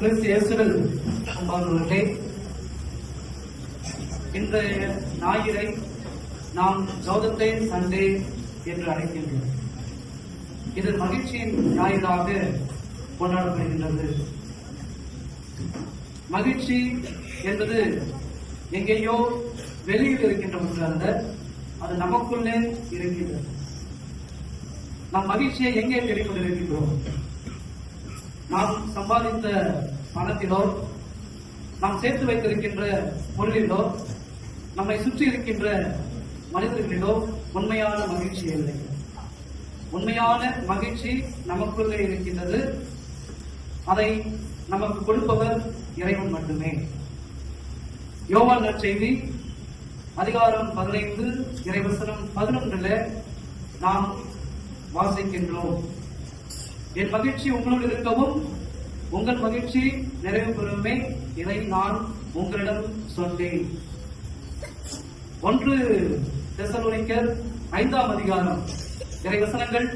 கிறிஸ்து இயேசுவில் அன்பானவர்களே, இன்றைய ஞாயிறை நாம் ஜோதத்தை சண்டே என்று அழைக்கின்றோம். இது மகிழ்ச்சியின் ஞாயிறாக கொண்டாடப்படுகின்றது. மகிழ்ச்சி என்பது எங்கேயோ வெளியில் இருக்கின்ற ஒன்று அல்ல, அது நமக்குள்ளே இருக்கின்றது. நாம் மகிழ்ச்சியை எங்கே தேடிக்கொண்டிருக்கின்றோம்? நாம் சம்பாதித்த பணத்திலோ, நாம் சேர்த்து வைத்திருக்கின்ற பொருளிலோ, நம்மை சுற்றி இருக்கின்ற மனிதர்களிலோ உண்மையான மகிழ்ச்சி இல்லை. உண்மையான மகிழ்ச்சி நமக்குள்ளே இருக்கின்றது. அதை நமக்கு கொடுப்பவர் இறைவன் மட்டுமே. யோவான் நற்செய்தி அதிகாரம் 15 இறைவசனம் 11 நாம் வாசிக்கின்றோம். என் மகிழ்ச்சி உங்களோடு இருக்கவும் உங்கள் மகிழ்ச்சி நிறைவு பெறுமே, இதை நான் உங்களிடம் சொன்னேன். 1 தெசலோனிக்கர் 5ஆம் அதிகாரம் இறைவசனங்கள்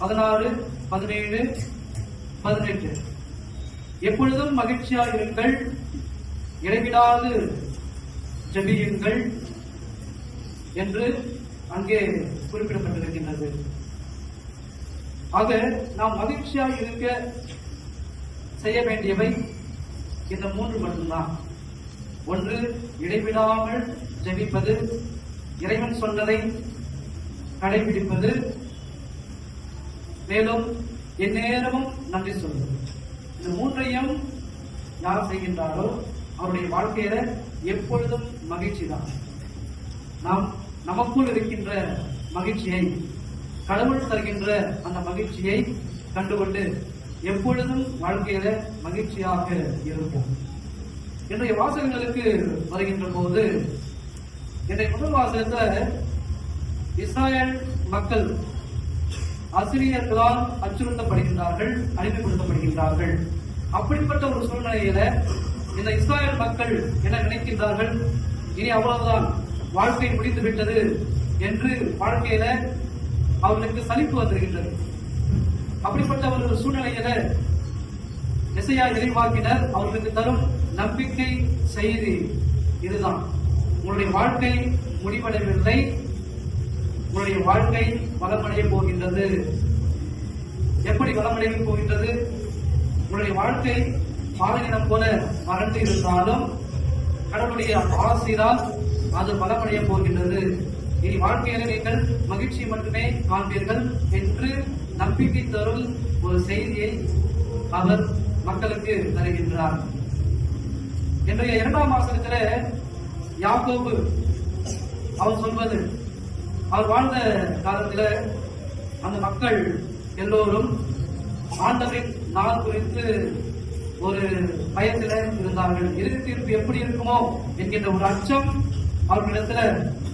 16, 17, 18. எப்பொழுதும் மகிழ்ச்சியாக இருங்கள், இடைவிடாது ஜெபியுங்கள் என்று அங்கே குறிப்பிடப்பட்டிருக்கின்றது. ஆக நாம் மகிழ்ச்சியாக இருக்க செய்ய வேண்டியவை இந்த 3 மட்டும்தான். 1, இடைவிடாமல் ஜெபிப்பது, இறைவன் சொன்னதை கடைபிடிப்பது, மேலும் எந்நேரமும் நன்றி சொல்வது. இந்த 3ஐயும் யார் செய்கின்றாரோ அவருடைய வாழ்க்கையில எப்பொழுதும் மகிழ்ச்சி தான். நாம் நமக்குள் இருக்கின்ற மகிழ்ச்சியை, கடவுள் தருகின்ற அந்த மகிழ்ச்சியை கண்டுகொண்டு எப்பொழுதும் வாழ்க்கையில மகிழ்ச்சியாக இருப்போம். இன்றைய வாசகங்களுக்கு வருகின்ற போது, இன்றைய முதல் வாசகத்துல இஸ்ராயேல் மக்கள் அசிரியர்களால் அச்சுறுத்தப்படுகின்றார்கள், அடிமைப்படுத்தப்படுகின்றார்கள். அப்படிப்பட்ட ஒரு சூழ்நிலையில இந்த இஸ்ராயேல் மக்கள் என்ன நினைக்கின்றார்கள்? இனி அவ்வளவுதான், வாழ்க்கை முடிந்து விட்டது என்று வாழ்க்கையில அவர்களுக்கு சலிப்பு வந்திருக்கின்றது. அப்படிப்பட்ட ஒரு சூழ்நிலையில எசையா இறைவாக்கினர் அவர்களுக்கு தரும் நம்பிக்கை செய்தி இதுதான்: உங்களுடைய வாழ்க்கை முடிவடையவில்லை, உங்களுடைய வாழ்க்கை வளமடைய போகின்றது. எப்படி வளமடைய போகின்றது? உங்களுடைய வாழ்க்கை பாலைநிலம் போல வறண்டு இருந்தாலும் கடவுளுடைய ஆசீரால் அது பலமடைய போகின்றது. இனி வாழ்க்கையில நீங்கள் மகிழ்ச்சி மட்டுமே காண்பீர்கள் என்று நம்பிக்கை தரும் ஒரு செய்தியை அவர் மக்களுக்கு தருகின்றார். இன்றைய 2ஆம் வாசகத்துல யாக்கோபு அவர் சொல்வது, அவர் வாழ்ந்த காலத்துல அந்த மக்கள் எல்லோரும் ஆண்டவரின் நாள் குறித்து ஒரு பயத்தில இருந்தார்கள். இறுதி தீர்ப்பு எப்படி இருக்குமோ என்கின்ற ஒரு அச்சம் அவர்களிடத்துல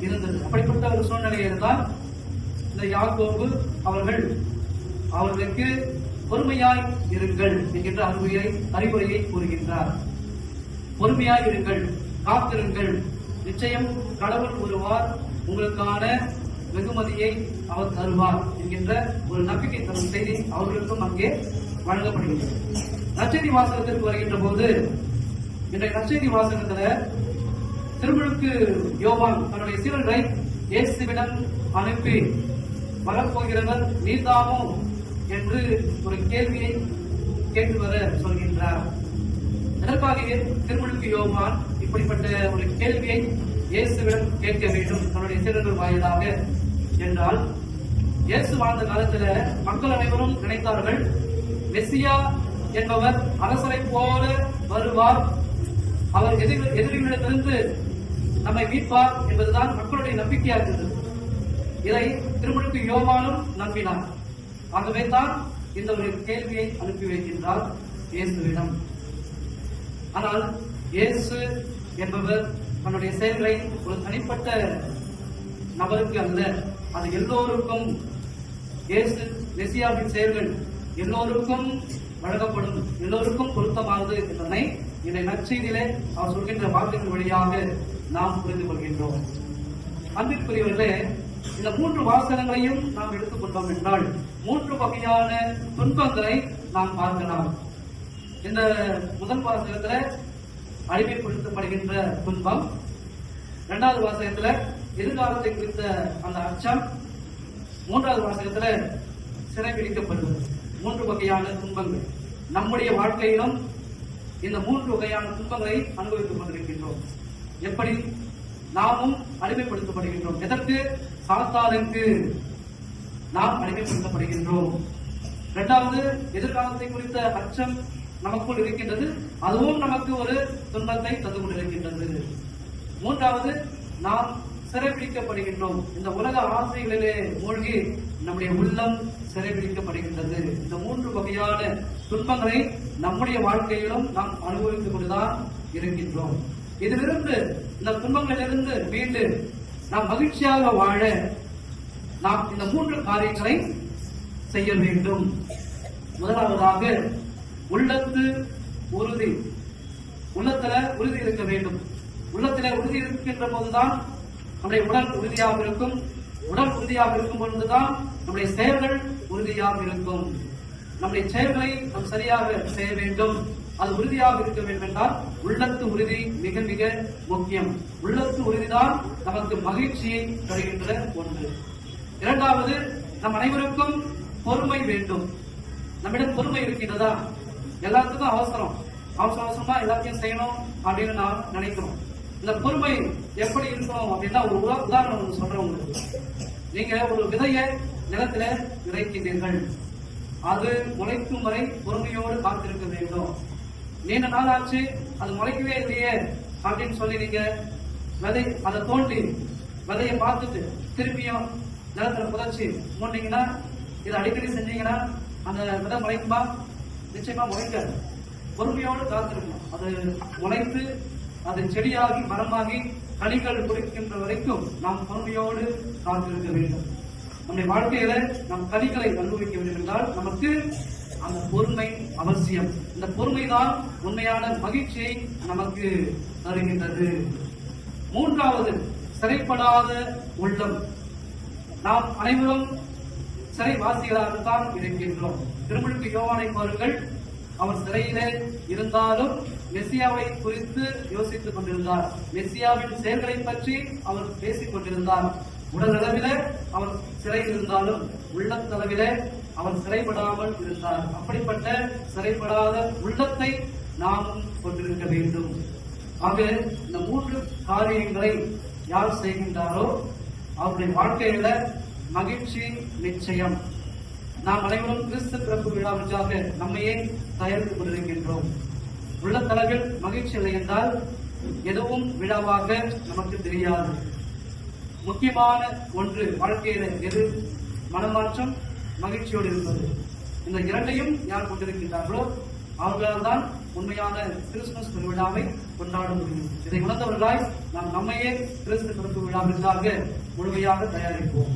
இருந்தது. அப்படிப்பட்ட ஒரு சூழ்நிலை இருந்தால் இந்த யாக்கோபு அவர்கள் அவர்களுக்கு பொறுமையாய் இருங்கள் என்கின்ற அறிவுரையை கூறுகின்றார். பொறுமையாய் இருங்கள், காத்திருங்கள், நிச்சயம் கடவுள் ஒருவார் உங்களுக்கான வெகுமதியை அவர் தருவார் என்கின்ற ஒரு நம்பிக்கை தரும் செய்தி அவர்களுக்கும் அங்கே வழங்கப்படுகின்றது. நற்செய்தி வாசகத்திற்கு வருகின்ற போது, இன்றைய நற்செய்தி வாசகத்துல திருமுழுக்கு யோவான் தன்னுடைய சீடர்களை இயேசுவிடம் அனுப்பி வரப்போகிறவர் நீர்தாமோ என்று ஒரு கேள்வியை கேட்டு வர சொல்கின்றார். எதற்காக திருமுழுக்கு யோவான் இப்படிப்பட்ட ஒரு கேள்வியை இயேசுவிடம் கேட்க வேண்டும் தன்னுடைய சீடர்கள் வாயிலாக என்றால், இயேசு வாழ்ந்த காலத்துல மக்கள் அனைவரும் நினைத்தார்கள், மெசியா என்பவர் அரசரை போல வருவார், அவர் எதிரிகளிடமிருந்து நம்மை மீட்பார் என்பதுதான் மக்களுடைய நம்பிக்கையாக இருந்தது. இதை திருமுழுக்கு யோவானும் நம்பினார். ஆகவே தான் இந்த ஒரு கேள்வியை அனுப்பி வைக்கின்றார் இயேசுவிடம். ஆனால் இயேசு என்பவர் தன்னுடைய செயல்களை ஒரு தனிப்பட்ட நபருக்கு அல்ல, அது எல்லோருக்கும், இயேசு மெசியாவின் செயல்கள் எல்லோருக்கும் வழங்கப்படும், எல்லோருக்கும் பொருத்தமானது என்பதனை இந்த நற்செய்தியிலே அவர் சொல்கின்ற வார்த்தைகள் வழியாக நாம் புரிந்து கொள்கின்றோம். அன்பிற்குரியவர்களே, இந்த 3 வாசகங்களையும் நாம் எடுத்துக்கொண்டோம் என்றால் 3 வகையான துன்பங்களை நாம் பார்க்கலாம். இந்த முதல் வாசகத்துல அடிமைப்படுத்தப்படுகின்ற துன்பம், இரண்டாவது வாசகத்துல எதிர்காலத்தை குறித்த அந்த அச்சம், மூன்றாவது வாசகத்துல சிறைபிடிக்கப்படுவது. மூன்று வகையான துன்பங்கள் நம்முடைய வாழ்க்கையிலும் இந்த மூன்று வகையான துன்பங்களை அனுபவித்துக் கொண்டிருக்கின்றோம். எப்படி நாமும் அடிமைப்படுத்தப்படுகின்றோம்? எதற்கு? சாத்தானுக்கு நாம் அடிமைப்படுத்தப்படுகின்றோம். இரண்டாவது, எதிர்காலத்தை குறித்த அச்சம் நமக்குள் இருக்கின்றது, அதுவும் நமக்கு ஒரு துன்பத்தை தந்து கொண்டிருக்கின்றது. மூன்றாவது, நாம் சிறைபிடிக்கப்படுகின்றோம். இந்த உலக ஆசைகளிலே மூழ்கி நம்முடைய உள்ளம் சிறைபிடிக்கப்படுகின்றது. இந்த மூன்று வகையான துன்பங்களை நம்முடைய வாழ்க்கையிலும் நாம் அனுபவித்துக் கொண்டுதான் இருக்கின்றோம். இதிலிருந்து, இந்த துன்பங்களிலிருந்து மீண்டு நாம் மகிழ்ச்சியாக வாழ நாம் இந்த மூன்று காரியங்களை செய்ய வேண்டும். முதலாவதாக உள்ளத்து உறுதி. உள்ளத்துல உறுதி இருக்க வேண்டும். உள்ளத்தில உறுதி இருக்கின்ற போதுதான் நம்முடைய உடல் உறுதியாக இருக்கும். உடல் உறுதியாக இருக்கும் பொழுதுதான் நம்முடைய செயல்கள் உறுதியாக இருக்கும். நம்முடைய செயல்களை நாம் சரியாக செய்ய வேண்டும். அது உறுதியாக இருக்க வேண்டும் என்றால் உள்ளத்து உறுதி மிக மிக முக்கியம். உள்ளத்து உறுதிதான் நமக்கு மகிழ்ச்சியை தருகின்ற ஒன்று. இரண்டாவது, நம் அனைவருக்கும் பொறுமை வேண்டும். நம்மிடம் பொறுமை இருக்கின்றதா? எல்லாத்துக்கும் அவசரமா எல்லாத்தையும் செய்யணும் அப்படின்னு நான் நினைக்கிறோம். இந்த பொறுமை எப்படி இருக்கணும் அப்படின்னா, ஒரு உதாரணம் ஒன்று சொல்றேன் உங்களுக்கு. நீங்க ஒரு விதையை நிலத்தில விதைக்கின்றீர்கள். அது முளைக்கும் வரை பொறுமையோடு காத்திருக்க வேண்டும். நீண்ட நாள் ஆச்சு, அது முளைக்கவே இல்லையே அப்படின்னு சொல்லி நீங்க அதை தோண்டி விதையை பார்த்துட்டு திருப்பியும் நிலத்துல புதைச்சி மூட்டீங்கன்னா, இதை அடிக்கடி செஞ்சீங்கன்னா அந்த விதை முளைக்குமா? நிச்சயமா முளைக்காது. பொறுமையோடு காத்திருக்கணும். அது முளைத்து அது செடியாகி மரமாகி கனிகள் கொடுக்கின்ற வரைக்கும் நாம் பொறுமையோடு காத்திருக்க வேண்டும். நம்முடைய வாழ்க்கையில நம் கனிகளை அனுபவிக்க வேண்டும் என்றால் நமக்கு அந்த பொறுமை அவசியம். இந்த பொறுமைதான் உண்மையான மகிழ்ச்சியை நமக்கு தருகின்றது. மூன்றாவது, சிறைப்படாத உள்ளம். நாம் அனைவரும் சிறைவாசிகளாகத்தான் இருக்கின்றோம். திருமுழுக்கு யோவானை பாருங்கள். அவர் சிறையிலே இருந்தாலும் மெசியாவை குறித்து யோசித்துக் கொண்டிருந்தார். மெசியாவின் செயல்களை பற்றி அவர் பேசிக் கொண்டிருந்தார். உடல் அளவிலே அவர் சிறையில் இருந்தாலும் உள்ளத்தளவிலே அவர் சிறைப்படாமல் இருந்தார். அப்படிப்பட்ட சிறைப்படாத உள்ளத்தை நாமும் கொண்டிருக்க வேண்டும். ஆக இந்த மூன்று காரியங்களை யார் செய்கின்றாரோ அவருடைய வாழ்க்கையில மகிழ்ச்சி நிச்சயம். நாம் அனைவரும் கிறிஸ்து பிறப்பு விழாவிற்காக நம்மையே தயாரித்துக் கொண்டிருக்கின்றோம். உள்ளத்தளவில் மகிழ்ச்சி இல்லை என்றால் எதுவும் விழாவாக நமக்கு தெரியாது. முக்கியமான ஒன்று வாழ்க்கையில எது? மனமாற்றம், மகிழ்ச்சியோடு இருப்பது. இந்த இரண்டையும் யார் கொண்டிருக்கின்றார்களோ அவர்களால் தான் உண்மையான கிறிஸ்துமஸ் பெருவிழாவை கொண்டாட முடியும். இதை உணர்ந்தவர்களாய் நாம் நம்மையே கிறிஸ்து பிறப்பு விழாவிற்காக முழுமையாக தயாரிப்போம்.